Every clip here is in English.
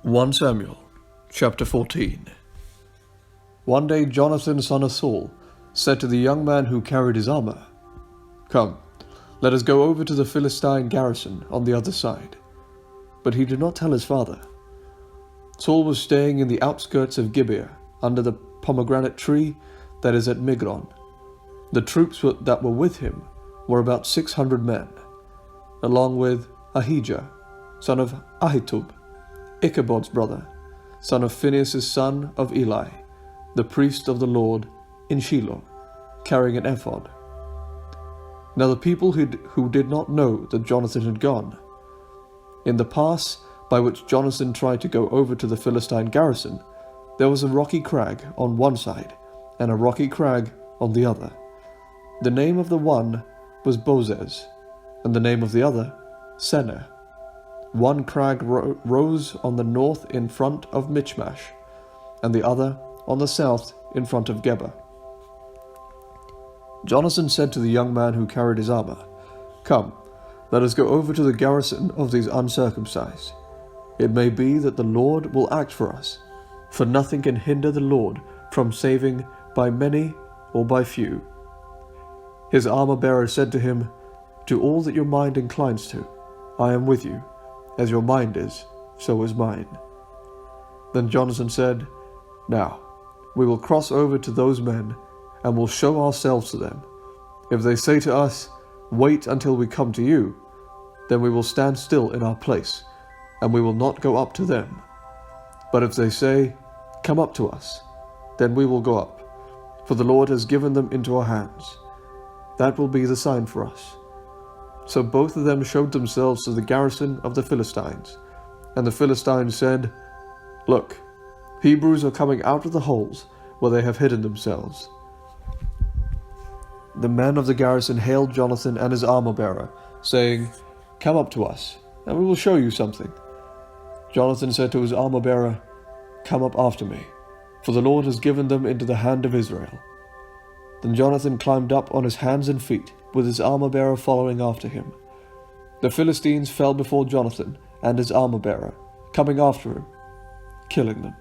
1 Samuel, chapter 14. One day Jonathan, son of Saul, said to the young man who carried his armor, "Come, let us go over to the Philistine garrison on the other side." But he did not tell his father. Saul was staying in the outskirts of Gibeah, under the pomegranate tree that is at Migron. The troops that were with him were about 600 men, along with Ahijah, son of Ahitub, Ichabod's brother, son of Phinehas' son of Eli, the priest of the Lord in Shiloh, carrying an ephod. Now the people who did not know that Jonathan had gone. In the pass by which Jonathan tried to go over to the Philistine garrison, there was a rocky crag on one side and a rocky crag on the other. The name of the one was Bozez, and the name of the other Seneh. One crag rose on the north in front of Michmash, and the other on the south in front of Geba. Jonathan said to the young man who carried his armor, "Come, let us go over to the garrison of these uncircumcised. It may be that the Lord will act for us, for nothing can hinder the Lord from saving by many or by few." His armor-bearer said to him, "Do all that your mind inclines to. I am with you. As your mind is, so is mine." Then Jonathan said, "Now, we will cross over to those men, and will show ourselves to them. If they say to us, 'Wait until we come to you,' then we will stand still in our place, and we will not go up to them. But if they say, 'Come up to us,' then we will go up, for the Lord has given them into our hands. That will be the sign for us." So both of them showed themselves to the garrison of the Philistines. And the Philistines said, "Look, Hebrews are coming out of the holes where they have hidden themselves." The men of the garrison hailed Jonathan and his armor-bearer, saying, "Come up to us, and we will show you something." Jonathan said to his armor-bearer, "Come up after me, for the Lord has given them into the hand of Israel." Then Jonathan climbed up on his hands and feet, with his armor-bearer following after him. The Philistines fell before Jonathan and his armor-bearer, coming after him, killing them.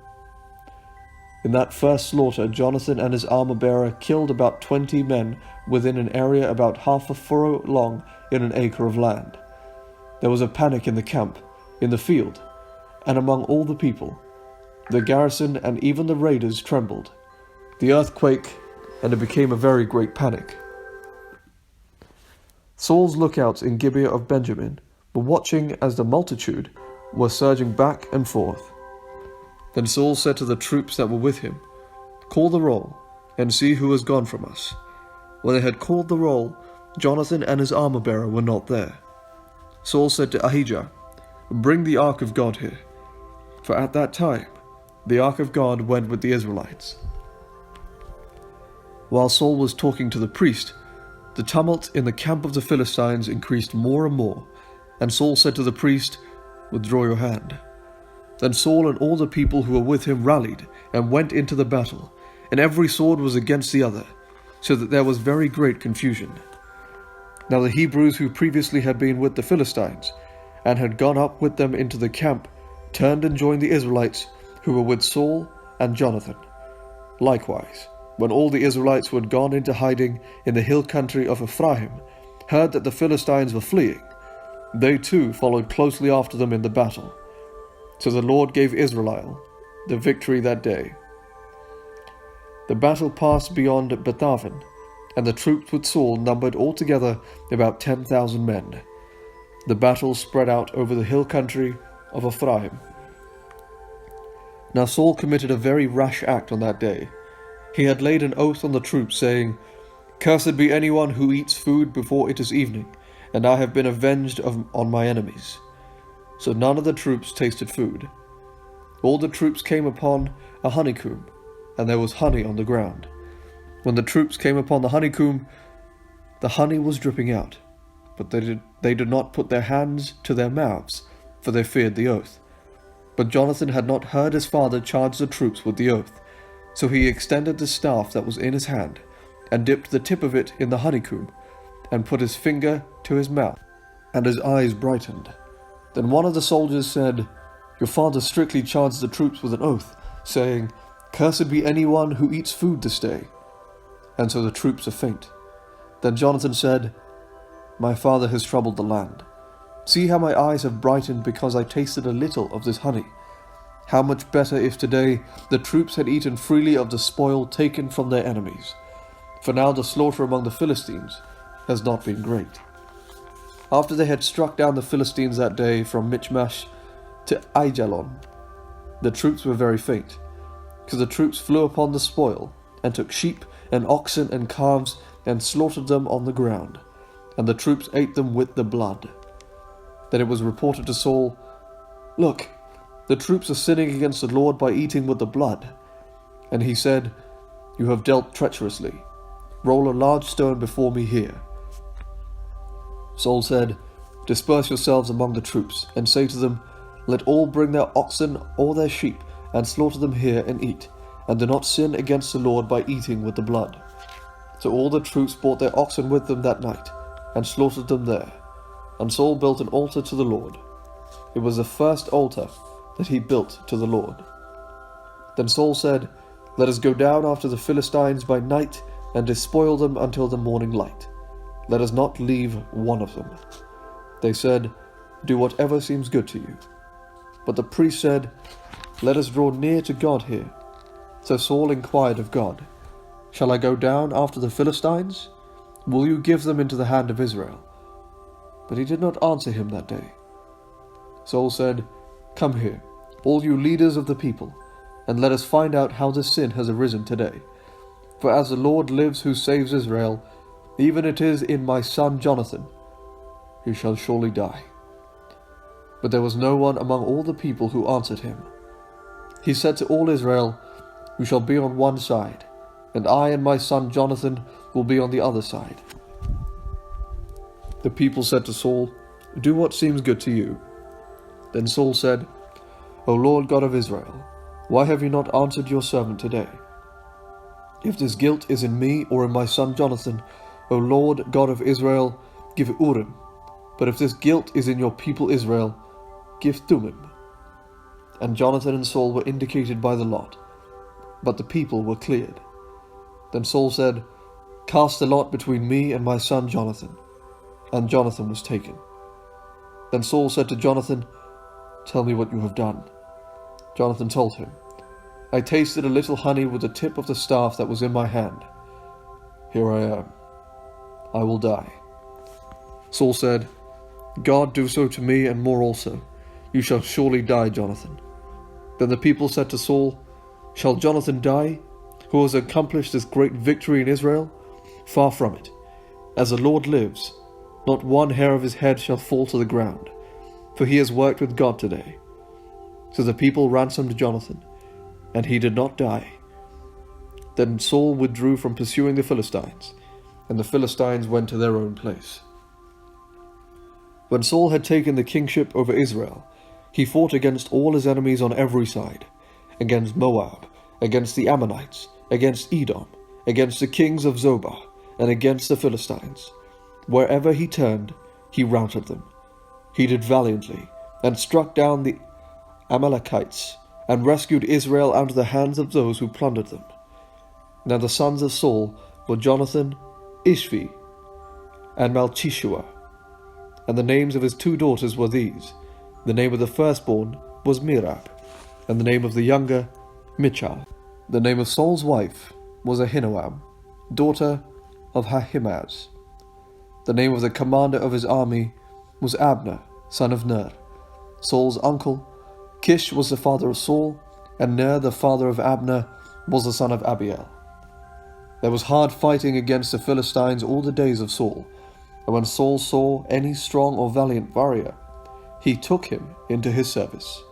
In that first slaughter, Jonathan and his armor-bearer killed about 20 men within an area about half a furrow long in an acre of land. There was a panic in the camp, in the field, and among all the people. The garrison and even the raiders trembled. The earth quaked, and it became a very great panic. Saul's lookouts in Gibeah of Benjamin were watching as the multitude were surging back and forth. Then Saul said to the troops that were with him, "Call the roll, and see who has gone from us." When they had called the roll, Jonathan and his armor-bearer were not there. Saul said to Ahijah, "Bring the ark of God here." For at that time, the ark of God went with the Israelites. While Saul was talking to the priest, the tumult in the camp of the Philistines increased more and more, and Saul said to the priest, "Withdraw your hand." Then Saul and all the people who were with him rallied and went into the battle, and every sword was against the other, so that there was very great confusion. Now the Hebrews who previously had been with the Philistines, and had gone up with them into the camp, turned and joined the Israelites who were with Saul and Jonathan. Likewise, when all the Israelites who had gone into hiding in the hill country of Ephraim heard that the Philistines were fleeing, they too followed closely after them in the battle. So the Lord gave Israel the victory that day. The battle passed beyond Bethaven, and the troops with Saul numbered altogether about 10,000 men. The battle spread out over the hill country of Ephraim. Now Saul committed a very rash act on that day. He had laid an oath on the troops, saying, "Cursed be anyone who eats food before it is evening, and I have been avenged on my enemies." So none of the troops tasted food. All the troops came upon a honeycomb, and there was honey on the ground. When the troops came upon the honeycomb, the honey was dripping out, but they did not put their hands to their mouths, for they feared the oath. But Jonathan had not heard his father charge the troops with the oath. So he extended the staff that was in his hand, and dipped the tip of it in the honeycomb, and put his finger to his mouth, and his eyes brightened. Then one of the soldiers said, Your father strictly charged the troops with an oath, saying, 'Cursed be anyone who eats food this day.' And so the troops are faint." Then Jonathan said, "My father has troubled the land. See how my eyes have brightened because I tasted a little of this honey. How much better if today the troops had eaten freely of the spoil taken from their enemies. For now the slaughter among the Philistines has not been great." After they had struck down the Philistines that day from Michmash to Aijalon, the troops were very faint, because the troops flew upon the spoil, and took sheep and oxen and calves, and slaughtered them on the ground, and the troops ate them with the blood. Then it was reported to Saul, "Look, the troops are sinning against the Lord by eating with the blood." And he said, "You have dealt treacherously. Roll a large stone before me here." Saul said, "Disperse yourselves among the troops, and say to them, 'Let all bring their oxen or their sheep, and slaughter them here and eat, and do not sin against the Lord by eating with the blood.' So all the troops brought their oxen with them that night, and slaughtered them there. And Saul built an altar to the Lord. It was the first altar that he built to the Lord. Then Saul said, 'Let us go down after the Philistines by night, and despoil them until the morning light. Let us not leave one of them.' They said, 'Do whatever seems good to you.' But the priest said, 'Let us draw near to God here.' So Saul inquired of God, 'Shall I go down after the Philistines? Will you give them into the hand of Israel?' But he did not answer him that day. Saul said, 'Come here, all you leaders of the people, and let us find out how this sin has arisen today. For as the Lord lives who saves Israel, even it is in my son Jonathan, he shall surely die.' But there was no one among all the people who answered him. He said to all Israel, 'You shall be on one side, and I and my son Jonathan will be on the other side.' The people said to Saul, 'Do what seems good to you.' Then Saul said, 'O Lord God of Israel, why have you not answered your servant today? If this guilt is in me or in my son Jonathan, O Lord God of Israel, give Urim. But if this guilt is in your people Israel, give Thummim.' And Jonathan and Saul were indicated by the lot, but the people were cleared. Then Saul said, 'Cast the lot between me and my son Jonathan.' And Jonathan was taken. Then Saul said to Jonathan, 'Tell me what you have done.' Jonathan told him, 'I tasted a little honey with the tip of the staff that was in my hand. Here I am. I will die.' Saul said, 'God do so to me and more also. You shall surely die, Jonathan.' Then the people said to Saul, 'Shall Jonathan die, who has accomplished this great victory in Israel? Far from it. As the Lord lives, not one hair of his head shall fall to the ground, for he has worked with God today.' So the people ransomed Jonathan, and he did not die. Then Saul withdrew from pursuing the Philistines, and the Philistines went to their own place. When Saul had taken the kingship over Israel, he fought against all his enemies on every side, against Moab, against the Ammonites, against Edom, against the kings of Zobah, and against the Philistines. Wherever he turned, he routed them. He did valiantly, and struck down the Amalekites, and rescued Israel out of the hands of those who plundered them. Now the sons of Saul were Jonathan, Ishvi, and Malchishua. And the names of his 2 daughters were these. The name of the firstborn was Merab, and the name of the younger, Michal. The name of Saul's wife was Ahinoam, daughter of Ahimaaz. The name of the commander of his army was Abner, son of Ner. Saul's uncle, Kish, was the father of Saul, and Ner, the father of Abner, was the son of Abiel. There was hard fighting against the Philistines all the days of Saul, and when Saul saw any strong or valiant warrior, he took him into his service.